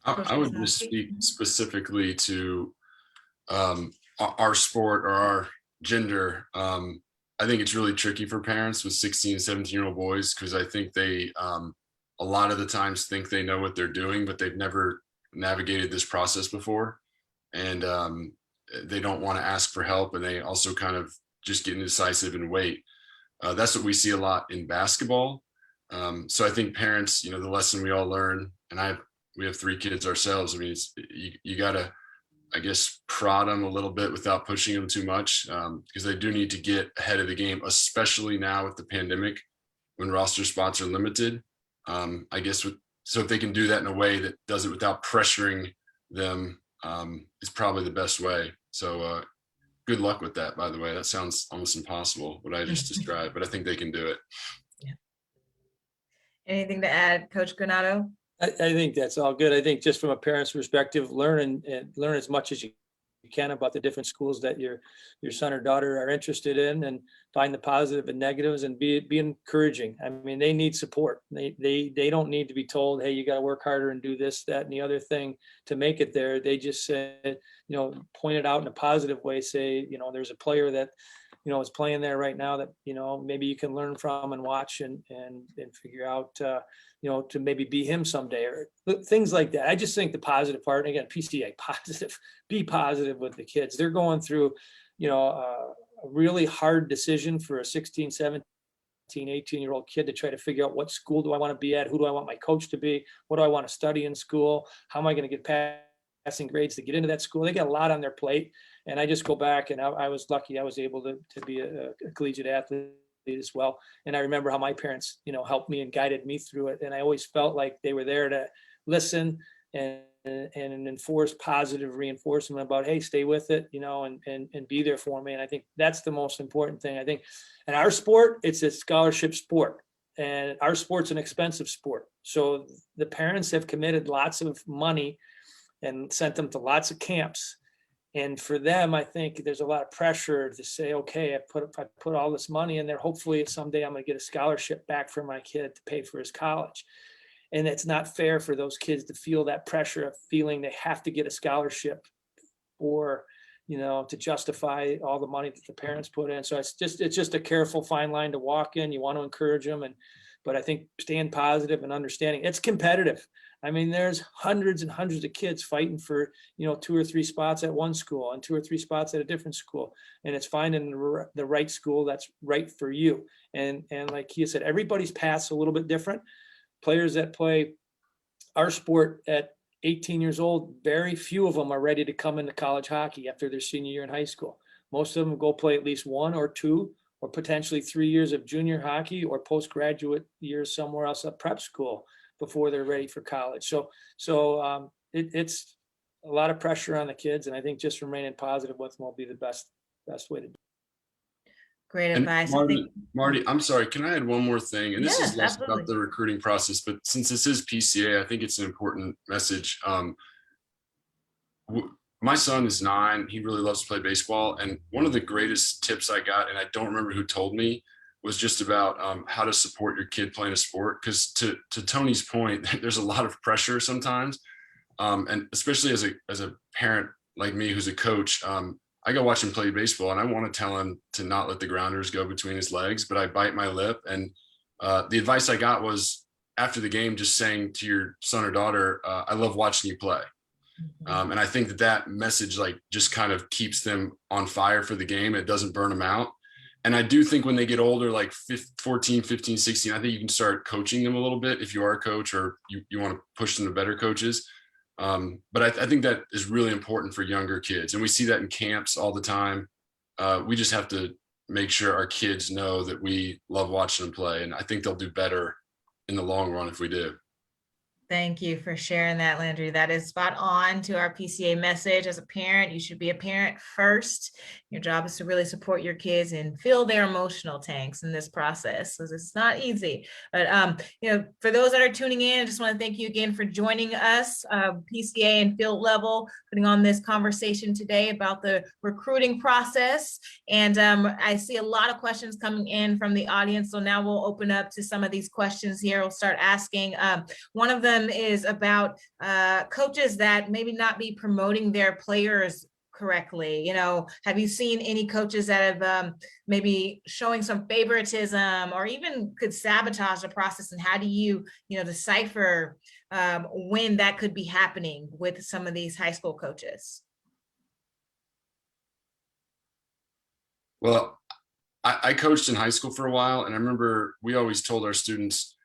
I would just speak specifically to our sport or our gender. I think it's really tricky for parents with 16 and 17-year-old boys, because I think they a lot of the times think they know what they're doing, but they've never navigated this process before. And they don't want to ask for help, and they also kind of just get indecisive and wait. That's what we see a lot in basketball. So I think parents, you know, the lesson we all learn, and we have 3 kids ourselves. I mean, you got to I guess, prod them a little bit without pushing them too much, because they do need to get ahead of the game, especially now with the pandemic when roster spots are limited. I guess so if they can do that in a way that does it without pressuring them, is probably the best way. So good luck with that, by the way. That sounds almost impossible, what I just described, but I think they can do it. Yeah. Anything to add, Coach Granato? I think that's all good. I think just from a parent's perspective, learn as much as you can about the different schools that your son or daughter are interested in, and find the positive and negatives, and be encouraging. I mean, they need support. They don't need to be told, hey, you got to work harder and do this, that, and the other thing to make it there. They just said, point it out in a positive way. Say, there's a player that, is playing there right now that, maybe you can learn from and watch and figure out, to maybe be him someday, or things like that. I just think the positive part, and again, PCA, positive, be positive with the kids. They're going through, a really hard decision for a 16, 17, 18-year-old kid to try to figure out what school do I want to be at? Who do I want my coach to be? What do I want to study in school? How am I going to get passing grades to get into that school? They got a lot on their plate. And I just go back, and I was lucky I was able to be a collegiate athlete as well. And I remember how my parents, helped me and guided me through it. And I always felt like they were there to listen and enforce positive reinforcement about, hey, stay with it, and be there for me. And I think that's the most important thing. I think in our sport, it's a scholarship sport, and our sport's an expensive sport. So the parents have committed lots of money and sent them to lots of camps. And for them, I think there's a lot of pressure to say, okay, I put all this money in there. Hopefully someday I'm going to get a scholarship back for my kid to pay for his college. And it's not fair for those kids to feel that pressure of feeling they have to get a scholarship, or, to justify all the money that the parents put in. So it's just a careful, fine line to walk in. You want to encourage them, but I think staying positive and understanding. It's competitive. I mean, there's hundreds and hundreds of kids fighting for, 2 or 3 spots at one school and 2 or 3 spots at a different school. And it's finding the right school that's right for you. And like Kia said, everybody's path's a little bit different. Players that play our sport at 18 years old, very few of them are ready to come into college hockey after their senior year in high school. Most of them go play at least 1 or 2 or potentially 3 years of junior hockey or postgraduate years somewhere else at prep school before they're ready for college. So it's a lot of pressure on the kids, and I think just remaining positive with them will be the best way to do it. Great advice. Marti, I'm sorry, can I add one more thing? And this Yes, is less absolutely. about the recruiting process, but since this is PCA, I think it's an important message. My son is 9. He really loves to play baseball. And one of the greatest tips I got, and I don't remember who told me, was just about how to support your kid playing a sport. Because to Tony's point, there's a lot of pressure sometimes. And especially as a parent like me who's a coach, I go watch him play baseball, and I want to tell him to not let the grounders go between his legs, but I bite my lip. And the advice I got was, after the game, just saying to your son or daughter, I love watching you play. And I think that message just kind of keeps them on fire for the game. It doesn't burn them out. And I do think when they get older, like 14, 15, 16, I think you can start coaching them a little bit if you are a coach, or you want to push them to better coaches. But I think that is really important for younger kids. And we see that in camps all the time. We just have to make sure our kids know that we love watching them play. And I think they'll do better in the long run if we do. Thank you for sharing that, Landry. That is spot on to our PCA message. As a parent, you should be a parent first. Your job is to really support your kids and fill their emotional tanks in this process, because it's not easy. But for those that are tuning in, I just want to thank you again for joining us, PCA and FieldLevel, putting on this conversation today about the recruiting process. And I see a lot of questions coming in from the audience. So now we'll open up to some of these questions here. We'll start asking. One of them is about coaches that maybe not be promoting their players correctly. Have you seen any coaches that have maybe showing some favoritism or even could sabotage the process? And how do you, decipher when that could be happening with some of these high school coaches? Well, I coached in high school for a while, and I remember we always told our students,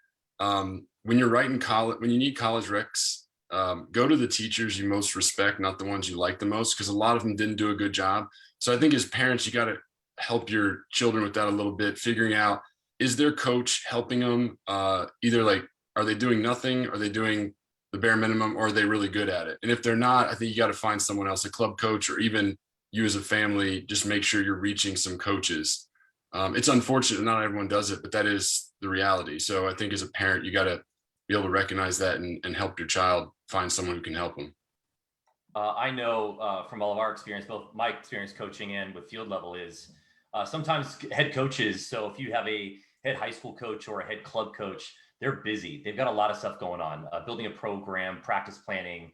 when you're writing college, when you need college recs, go to the teachers you most respect, not the ones you like the most, because a lot of them didn't do a good job. So I think as parents, you got to help your children with that a little bit, figuring out, is their coach helping them? Either like, are they doing nothing? Are they doing the bare minimum? Or are they really good at it? And if they're not, I think you got to find someone else, a club coach, or even you as a family, just make sure you're reaching some coaches. It's unfortunate not everyone does it, but that is the reality. So I think as a parent, you got to be able to recognize that and help your child find someone who can help them. I know from all of our experience, both my experience coaching and with FieldLevel, is sometimes head coaches. So if you have a head high school coach or a head club coach, they're busy. They've got a lot of stuff going on, building a program, practice planning,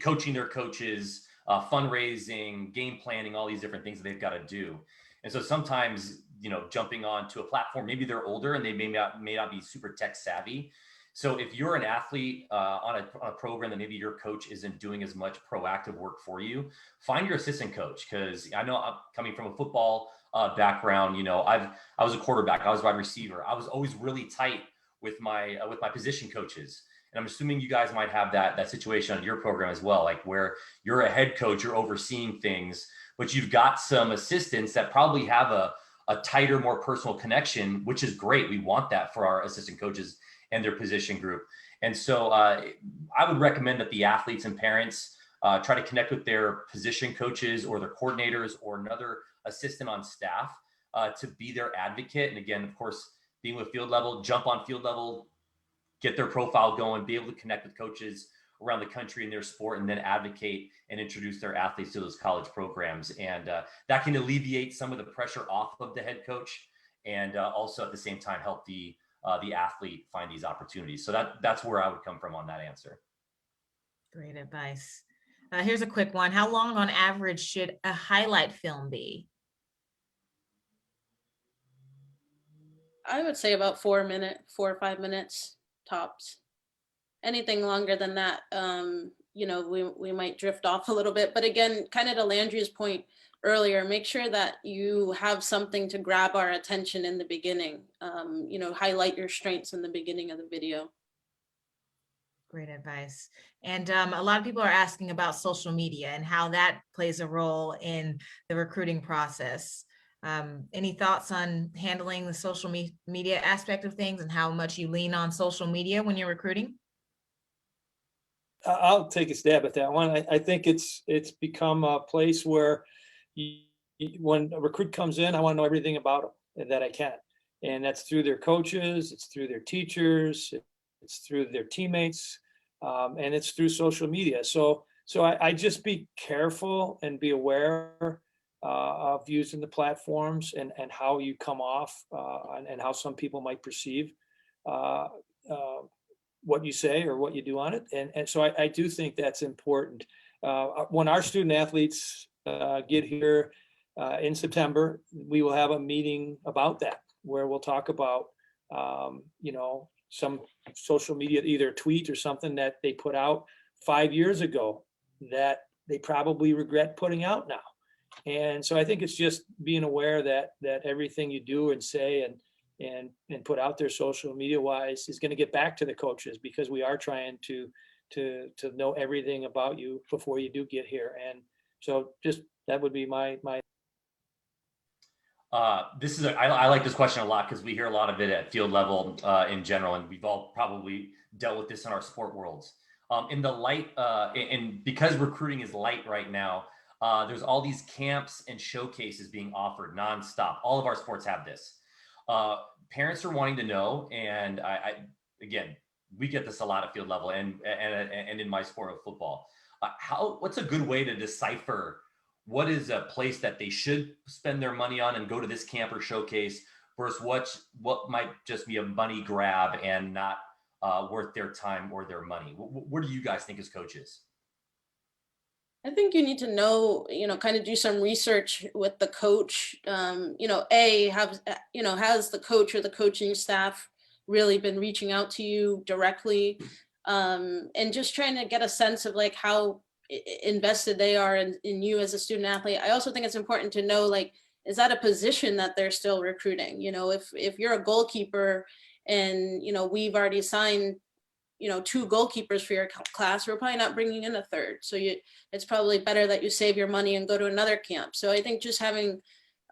coaching their coaches, fundraising, game planning, all these different things that they've got to do. And so sometimes, jumping onto a platform, maybe they're older and they may not be super tech savvy. So if you're an athlete on a program that maybe your coach isn't doing as much proactive work for you, find your assistant coach. Because I know I'm coming from a football background. I was a quarterback, I was a wide receiver. I was always really tight with my position coaches. And I'm assuming you guys might have that situation on your program as well, like where you're a head coach, you're overseeing things, but you've got some assistants that probably have a tighter, more personal connection, which is great. We want that for our assistant coaches and their position group. And so I would recommend that the athletes and parents try to connect with their position coaches or their coordinators or another assistant on staff to be their advocate. And again, of course, being with FieldLevel, jump on FieldLevel, get their profile going, be able to connect with coaches around the country in their sport, and then advocate and introduce their athletes to those college programs. And that can alleviate some of the pressure off of the head coach, and also at the same time help the athlete find these opportunities. So that's where I would come from on that answer. Great advice. Here's a quick one. How long on average should a highlight film be? I would say about 4 or 5 minutes tops. Anything longer than that, we might drift off a little bit. But again, kind of to Landry's point earlier, make sure that you have something to grab our attention in the beginning. Highlight your strengths in the beginning of the video. Great advice. And a lot of people are asking about social media and how that plays a role in the recruiting process. Any thoughts on handling the social media aspect of things and how much you lean on social media when you're recruiting? I'll take a stab at that one. I think it's become a place where when a recruit comes in, I want to know everything about them that I can. And that's through their coaches, it's through their teachers, it's through their teammates, and it's through social media. So I just be careful and be aware of using the platforms and how you come off and how some people might perceive what you say or what you do on it. And so I do think that's important. When our student athletes get here in September, we will have a meeting about that, where we'll talk about, some social media, either a tweet or something that they put out 5 years ago that they probably regret putting out now. And so I think it's just being aware that everything you do and say and put out there social media wise is going to get back to the coaches, because we are trying to know everything about you before you do get here. And so just that would be my I like this question a lot, because we hear a lot of it at FieldLevel in general, and we've all probably dealt with this in our sport worlds. In the light, and because recruiting is light right now, there's all these camps and showcases being offered nonstop. All of our sports have this. Parents are wanting to know, and I again, we get this a lot at FieldLevel and in my sport of football. What's a good way to decipher what is a place that they should spend their money on and go to this camp or showcase versus what might just be a money grab and not worth their time or their money? What do you guys think as coaches? I think you need to know, kind of do some research with the coach. Has the coach or the coaching staff really been reaching out to you directly, and just trying to get a sense of like how invested they are in you as a student athlete. I also think it's important to know, like, is that a position that they're still recruiting? If you're a goalkeeper and, we've already signed 2 goalkeepers for your class, we're probably not bringing in a third. So it's probably better that you save your money and go to another camp. So I think just having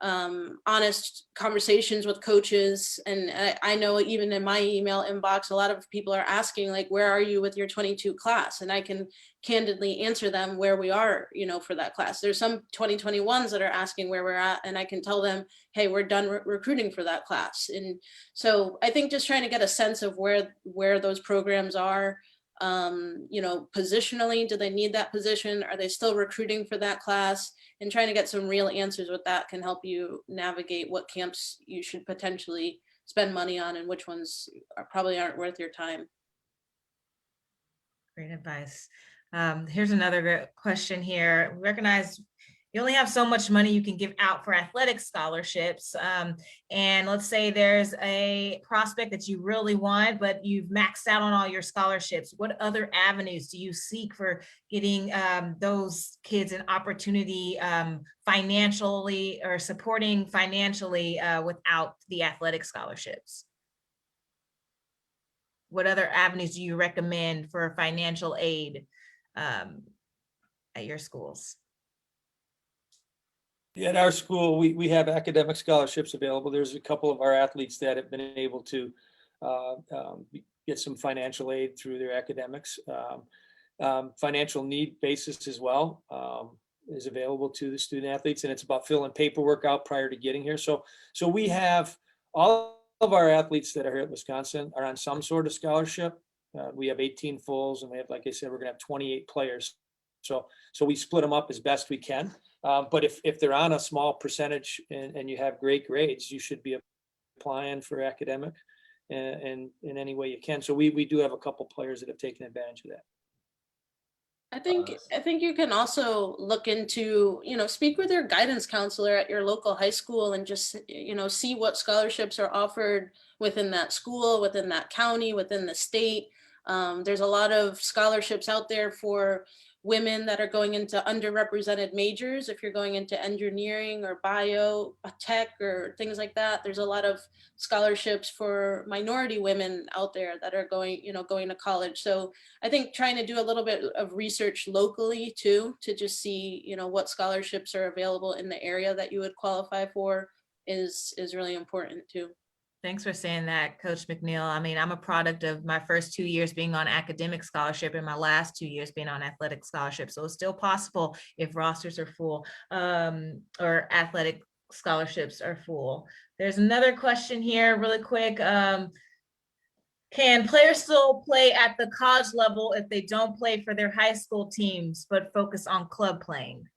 honest conversations with coaches. And I know even in my email inbox, a lot of people are asking, like, where are you with your 22 class? And I can candidly answer them where we are, for that class. There's some 2021s that are asking where we're at, and I can tell them, hey, we're done recruiting for that class. And so I think just trying to get a sense of where those programs are, positionally, do they need that position? Are they still recruiting for that class? And trying to get some real answers with that can help you navigate what camps you should potentially spend money on and which ones probably aren't worth your time. Great advice. Here's another question here. We recognize you only have so much money you can give out for athletic scholarships. And let's say there's a prospect that you really want, but you've maxed out on all your scholarships. What other avenues do you seek for getting those kids an opportunity financially, or supporting financially without the athletic scholarships? What other avenues do you recommend for financial aid at your schools? At our school, we have academic scholarships available. There's a couple of our athletes that have been able to get some financial aid through their academics. Financial need basis as well is available to the student athletes, and it's about filling paperwork out prior to getting here. So we have all of our athletes that are here at Wisconsin are on some sort of scholarship. We have 18 fulls, and we have, like I said, we're gonna have 28 players. So we split them up as best we can. But if they're on a small percentage and you have great grades, you should be applying for academic and in any way you can. So we do have a couple players that have taken advantage of that. I think you can also look into, speak with your guidance counselor at your local high school and just, see what scholarships are offered within that school, within that county, within the state. There's a lot of scholarships out there for women that are going into underrepresented majors. If you're going into engineering or bio tech or things like that, there's a lot of scholarships for minority women out there that are going to college. So I think trying to do a little bit of research locally too, to just see, what scholarships are available in the area that you would qualify for is really important too. Thanks for saying that, Coach McNeill. I mean, I'm a product of my first 2 years being on academic scholarship and my last 2 years being on athletic scholarship. So it's still possible if rosters are full or athletic scholarships are full. There's another question here really quick. Can players still play at the college level if they don't play for their high school teams, but focus on club playing?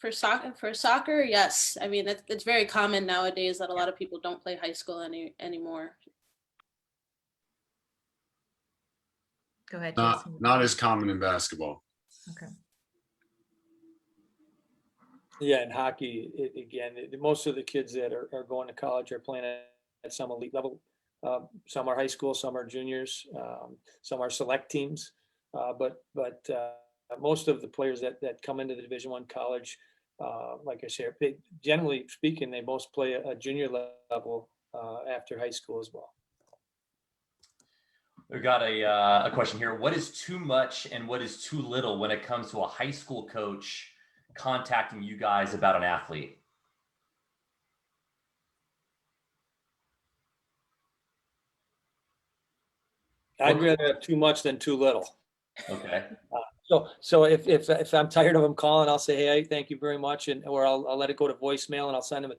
For soccer, yes. I mean, it's very common nowadays that a lot of people don't play high school anymore. Go ahead. Not as common in basketball. Okay. Yeah, in hockey, most of the kids that are going to college are playing at some elite level. Some are high school, some are juniors, some are select teams. But most of the players that come into the Division I college, like I said, generally speaking, they most play a junior level after high school as well. We've got a question here. What is too much and what is too little when it comes to a high school coach contacting you guys about an athlete? I'd rather have too much than too little. Okay. So if I'm tired of them calling, I'll say, hey, thank you very much, or I'll let it go to voicemail and I'll send them a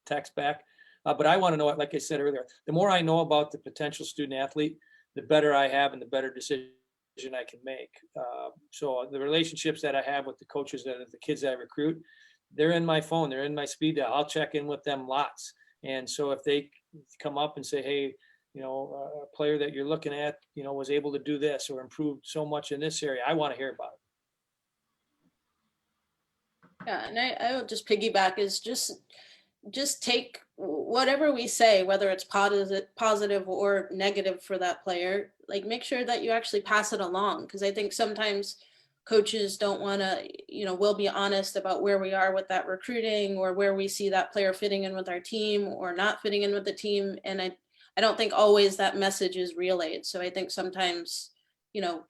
text back. But I want to know, like I said earlier, the more I know about the potential student athlete, the better I have and the better decision I can make. So the relationships that I have with the coaches that the kids that I recruit, they're in my phone, they're in my speed dial. I'll check in with them lots. And so if they come up and say, hey, a player that you're looking at, was able to do this or improved so much in this area, I want to hear about it. Yeah, and I will just piggyback is just take whatever we say, whether it's positive or negative for that player, like make sure that you actually pass it along. Because I think sometimes coaches don't want to, we'll be honest about where we are with that recruiting or where we see that player fitting in with our team or not fitting in with the team. And I don't think always that message is relayed. So I think sometimes,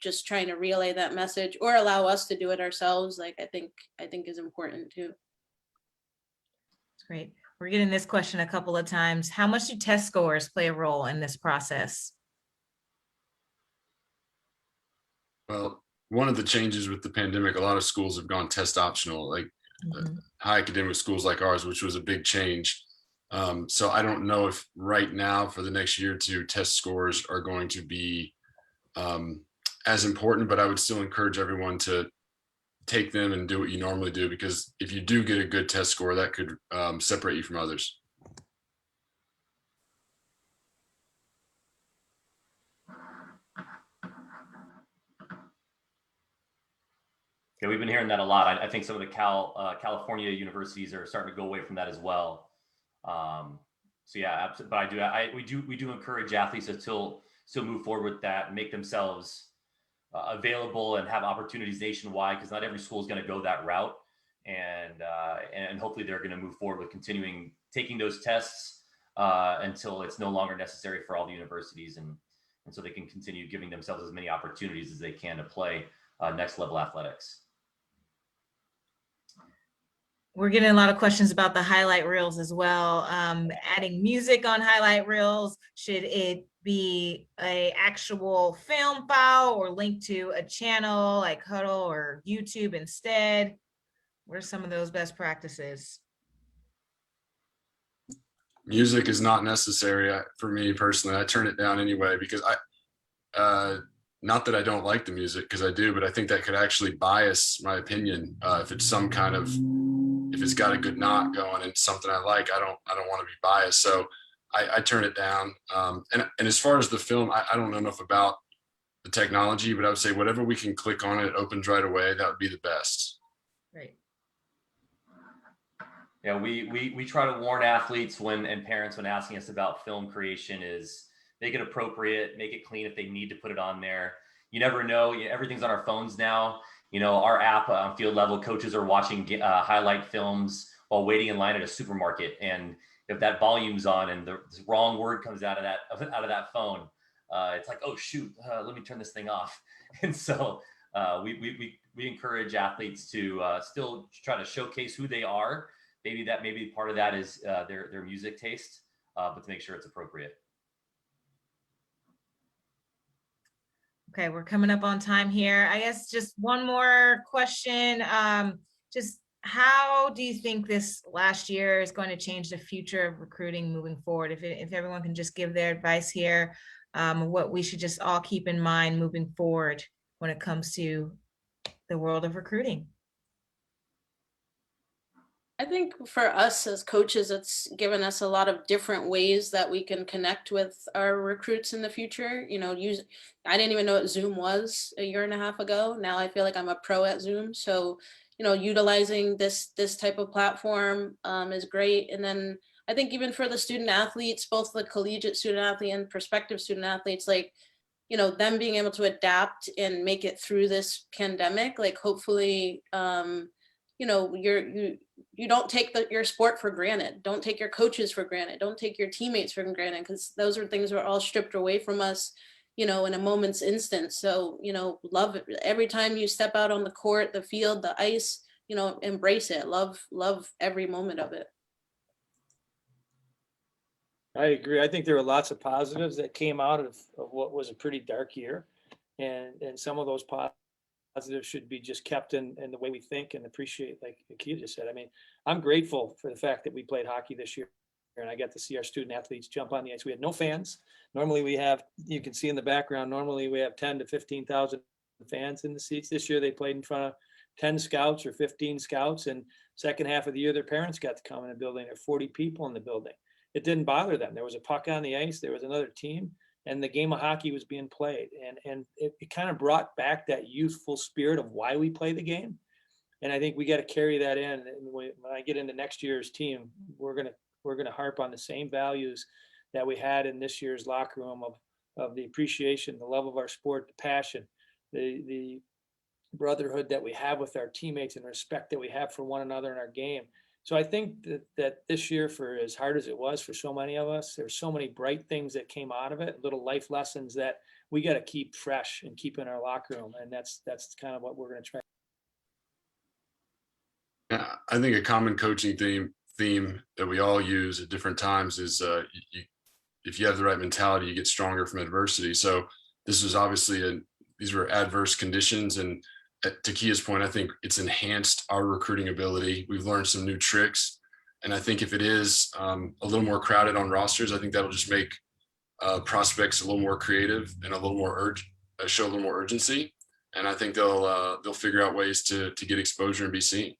just trying to relay that message or allow us to do it ourselves, like I think is important too. That's great. We're getting this question a couple of times. How much do test scores play a role in this process? Well, one of the changes with the pandemic, a lot of schools have gone test optional, like high academic schools like ours, which was a big change. So I don't know if right now for the next year or two, test scores are going to be as important, but I would still encourage everyone to take them and do what you normally do, because if you do get a good test score, that could separate you from others. Yeah, we've been hearing that a lot. I think some of the California universities are starting to go away from that as well. So yeah, but we do encourage athletes to still move forward with that and make themselves available and have opportunities nationwide, because not every school is going to go that route. And hopefully they're going to move forward with continuing taking those tests until it's no longer necessary for all the universities, and so they can continue giving themselves as many opportunities as they can to play next level athletics. We're getting a lot of questions about the highlight reels as well. Adding music on highlight reels, should it be a actual film file or linked to a channel like Huddle or YouTube instead? What are some of those best practices? Music is not necessary for me personally. I turn it down anyway, because not that I don't like the music, because I do, but I think that could actually bias my opinion. If it's if it's got a good knot going and something I like, I don't want to be biased. So I turn it down. And as far as the film, I don't know enough about the technology, but I would say whatever we can click on it opens right away, that would be the best. Right. Yeah, we try to warn athletes and parents when asking us about film creation is make it appropriate, make it clean if they need to put it on there. You never know. Everything's on our phones now. Our app on FieldLevel, coaches are watching highlight films while waiting in line at a supermarket. And if that volume's on and the wrong word comes out of that phone, it's like, oh shoot, let me turn this thing off. And so we encourage athletes to still try to showcase who they are. Maybe part of that is their music taste, but to make sure it's appropriate. Okay, we're coming up on time here. I guess just one more question. Just how do you think this last year is going to change the future of recruiting moving forward? If everyone can just give their advice here, what we should just all keep in mind moving forward when it comes to the world of recruiting. I think for us as coaches, it's given us a lot of different ways that we can connect with our recruits in the future. I didn't even know what Zoom was a year and a half ago. Now I feel like I'm a pro at Zoom. So, utilizing this type of platform is great. And then I think even for the student athletes, both the collegiate student athlete and prospective student athletes, like, them being able to adapt and make it through this pandemic, like hopefully, you don't take your sport for granted. Don't take your coaches for granted. Don't take your teammates for granted, because those are things that are all stripped away from us, in a moment's instance. So, love it. Every time you step out on the court, the field, the ice, embrace it. Love every moment of it. I agree. I think there were lots of positives that came out of what was a pretty dark year. And some of those positives should be just kept in the way we think and appreciate, like Kia just said. I mean, I'm grateful for the fact that we played hockey this year and I got to see our student athletes jump on the ice. We had no fans. Normally we have, you can see in the background, normally we have 10 to 15,000 fans in the seats. This year they played in front of 10 scouts or 15 scouts, and second half of the year their parents got to come in the building. There were 40 people in the building. It didn't bother them. There was a puck on the ice. There was another team, and the game of hockey was being played. And it kind of brought back that youthful spirit of why we play the game. And I think we got to carry that in. And when I get into next year's team, we're gonna harp on the same values that we had in this year's locker room of the appreciation, the love of our sport, the passion, the brotherhood that we have with our teammates, and respect that we have for one another in our game. So I think that this year, for as hard as it was for so many of us, there's so many bright things that came out of it, little life lessons that we got to keep fresh and keep in our locker room. And that's kind of what we're going to try. Yeah, I think a common coaching theme that we all use at different times is if you have the right mentality, you get stronger from adversity. So this was obviously these were adverse conditions, and to Kia's point, I think it's enhanced our recruiting ability. We've learned some new tricks, and I think if it is a little more crowded on rosters, I think that'll just make prospects a little more creative and a little more show a little more urgency. And I think they'll figure out ways to get exposure and be seen.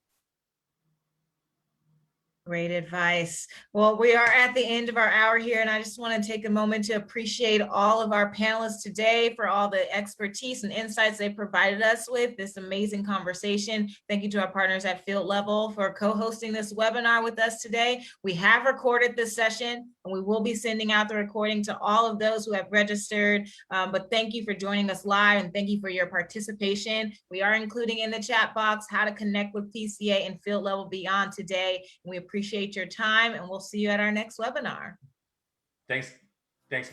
Great advice. Well, we are at the end of our hour here, and I just want to take a moment to appreciate all of our panelists today for all the expertise and insights they provided us with this amazing conversation. Thank you to our partners at FieldLevel for co-hosting this webinar with us today. We have recorded this session, and we will be sending out the recording to all of those who have registered. But thank you for joining us live, and thank you for your participation. We are including in the chat box how to connect with PCA and FieldLevel Beyond today. And we appreciate your time, and we'll see you at our next webinar. Thanks, Marti.